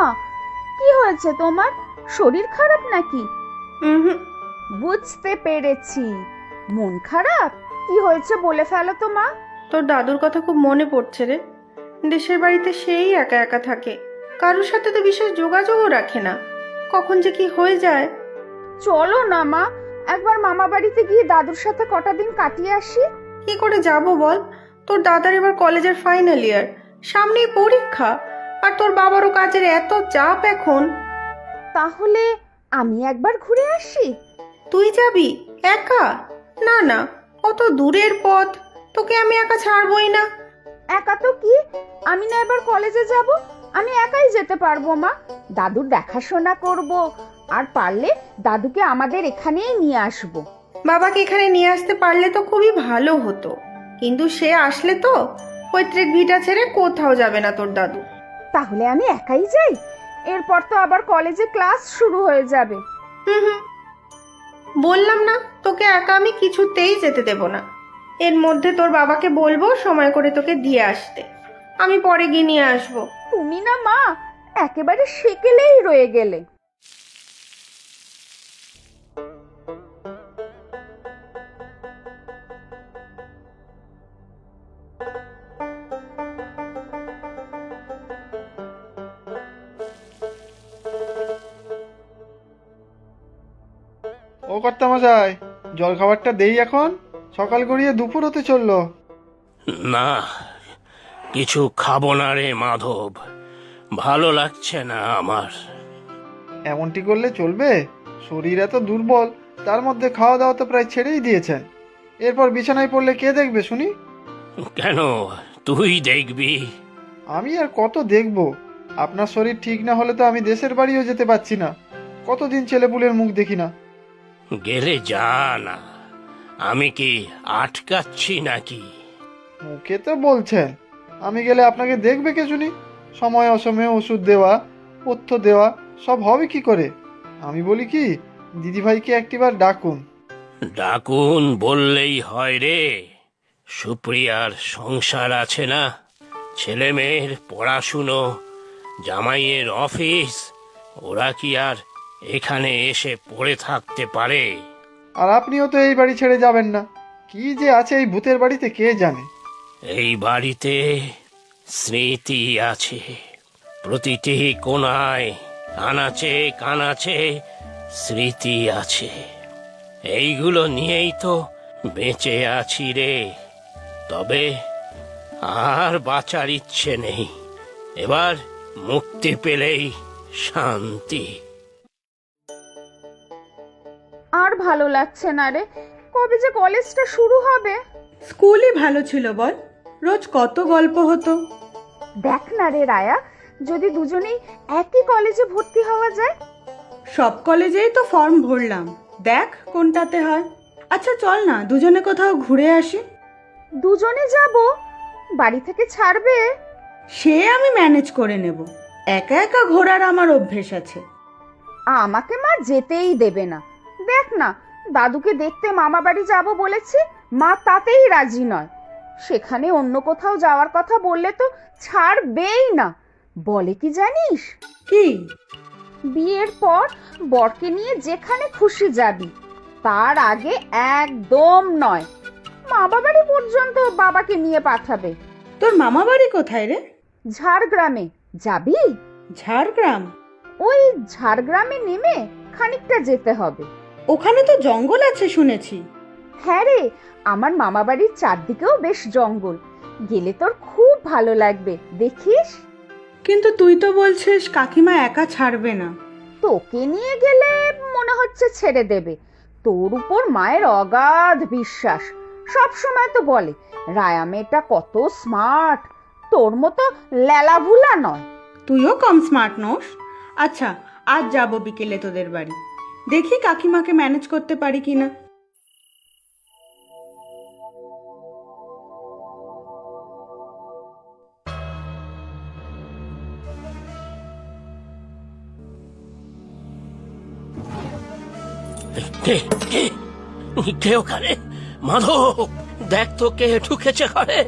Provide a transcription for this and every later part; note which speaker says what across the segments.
Speaker 1: মা, কি হয়েছে তোমার? শরীর খারাপ নাকি? বুঝতে পেরেছি, মন খারাপ। কি হয়েছে বলে ফেলো তো মা।
Speaker 2: তোর দাদুর কথা খুব মনে পড়ছে রে। দেশের বাড়িতে সেই একা একা থাকে, কারোর সাথে তো বিশেষ যোগাযোগও রাখে না। কখন যে কি হয়ে যায়।
Speaker 1: চলো না মা, একবার মামা বাড়িতে গিয়ে দাদুর সাথে কটা দিন কাটিয়ে আসি।
Speaker 2: কি করে যাব বল? তোর দাদার এবার কলেজের ফাইনাল ইয়ার, সামনেই পরীক্ষা, আর তোর বাবারও কাজের এত চাপ এখন।
Speaker 1: তাহলে আমি একবার ঘুরে আসি।
Speaker 2: তুই যাবি একা? না না, অত দূরের পথ, তোকে আমি একা ছাড়বই না।
Speaker 1: একা তো কি, আমি না এবার কলেজে যাব, আমি একাই যেতে পারবো মা। দাদুর দেখাশোনা করব, আর পারলে দাদুকে আমাদের এখানেই নিয়ে আসব।
Speaker 2: বাবাকে এখানে নিয়ে আসতে পারলে তো খুবই ভালো হতো, কিন্তু সে আসলে তো পৈতৃক ভিটা ছেড়ে কোথাও যাবে না তোর দাদু।
Speaker 1: তাহলে আমি একাই যাই, এরপর তো আবার কলেজে ক্লাস শুরু হয়ে যাবে।
Speaker 2: হুম, বললাম না তোকে একা আমি কিছুতেই যেতে দেব না। এর মধ্যে তোর বাবাকে বলবো সময় করে তোকে দিয়ে আসতে, আমি পরে গিয়ে নিয়ে আসবো।
Speaker 1: তুমি না মা একেবারে সেকেলেই রয়ে গেলে।
Speaker 3: ও কর্তামশাই, জল খাবারটা দেই এখন, সকাল গড়িয়ে দুপুর হতে চললো।
Speaker 4: না, কিছু খাবো না রে মাধব, ভালো লাগছে না আমার।
Speaker 3: এমনটি করলে চলবে? শরীর এত দুর্বল, তার মধ্যে খাওয়া দাওয়া তো প্রায় ছেড়েই দিয়েছেন। এরপর বিছানায় পড়লে কে দেখবে শুনি?
Speaker 4: কেন, তুই দেখবি?
Speaker 3: আমি আর কত দেখব? আপনার শরীর ঠিক না হলে তো আমি দেশের বাড়িও যেতে পারছি না। কতদিন ছেলেপুলের মুখ দেখি না।
Speaker 4: গেলে যা না, আমি কি আটকাচ্ছি নাকি?
Speaker 3: মুখে তো বলছেন, আমি গেলে আপনাকে দেখবে কে শুনি? সময় অসময়ে ওষুধ দেওয়া, পথ্য দেওয়া সব হবে কি করে? আমি বলি কি, দিদিভাইকে একটিবার ডাকুন।
Speaker 4: ডাকুন বললেই হয় রে? সুপ্রিয়ার সংসার আছে না, ছেলে মেয়ের পড়াশুনো, জামাইয়ের অফিস, ওরা কি আর এখানে এসে পড়ে থাকতে পারে?
Speaker 3: আর আপনিও তো এই বাড়ি ছেড়ে যাবেন না। কি যে আছে এই ভূতের বাড়িতে কে জানে।
Speaker 4: এই বাড়িতে স্মৃতি আছে, প্রতিটি কোণায় আনাচে কানাচে স্মৃতি আছে। এইগুলো নিয়েই তো বেঁচে আছি রে। তবে আর বাঁচার ইচ্ছে নেই, এবার মুক্তি পেলেই শান্তি।
Speaker 1: আর ভালো লাগছে না রে, কবে যে কলেজটা শুরু হবে।
Speaker 2: স্কুলই ভালো ছিল বল, রোজ কত গল্প হতো।
Speaker 1: দেখ না রে রায়া, যদি দুজনেই একই কলেজে ভর্তি হওয়া যায়।
Speaker 5: সব কলেজেই তো ফর্ম ভরলাম, দেখ কোনটাতে হয়। আচ্ছা চল না দুজনে কোথাও ঘুরে আসি।
Speaker 1: দুজনে যাব? বাড়ি থেকে ছাড়বে?
Speaker 5: সে আমি ম্যানেজ করে নেব, একা একা ঘোরার আমার অভ্যেস আছে।
Speaker 1: আমাকে মা যেতেই দেবে না। দেখ না, দাদুকে দেখতে মামা বাড়ি যাব বলেছি, মা তাতেই রাজি নয়। সেখানে অন্য কোথাও যাওয়ার কথা বললে তো ছাড়বেই না। বলে কি জানিস,
Speaker 5: কি?
Speaker 1: বিয়ের পর বরকে নিয়ে যেখানে খুশি যাবি, তার আগে একদম নয়। মা বাবারই পর্যন্ত বাবাকে নিয়ে পাঠাবে।
Speaker 5: তোর মামা বাড়ি কোথায় রে?
Speaker 1: ঝাড়গ্রামে। যাবি?
Speaker 5: ঝাড়গ্রাম?
Speaker 1: ওই ঝাড়গ্রামে নেমে খানিকটা যেতে হবে।
Speaker 5: ওখানে তো জঙ্গল আছে শুনেছি।
Speaker 1: হ্যাঁ রে, আমার মামা বাড়ির চারদিকেও বেশ জঙ্গল। গেলে তোর খুব ভালো লাগবে, দেখিস।
Speaker 5: কিন্তু তুই তো বলছিস কাকিমা একা ছাড়বে না।
Speaker 1: তোকে নিয়ে গেলে মনে হচ্ছে ছেড়ে দেবে। তোর উপর মায়ের অগাধ বিশ্বাস। সব সময় তো বলে রায়া মেয়েটা কত স্মার্ট, তোর মতো লেলাভুলা নয়।
Speaker 5: তুইও কম স্মার্ট নোস। আচ্ছা, আজ যাব বিকেলে তোদের বাড়ি, দেখি কাকিমাকে ম্যানেজ করতে পারি কিনা।
Speaker 4: কে কে কে ওখানে? মাধব, দেখ তো কে ঢুকেছে ঘরে।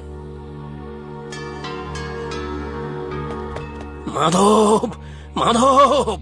Speaker 4: মাধব, মাধব,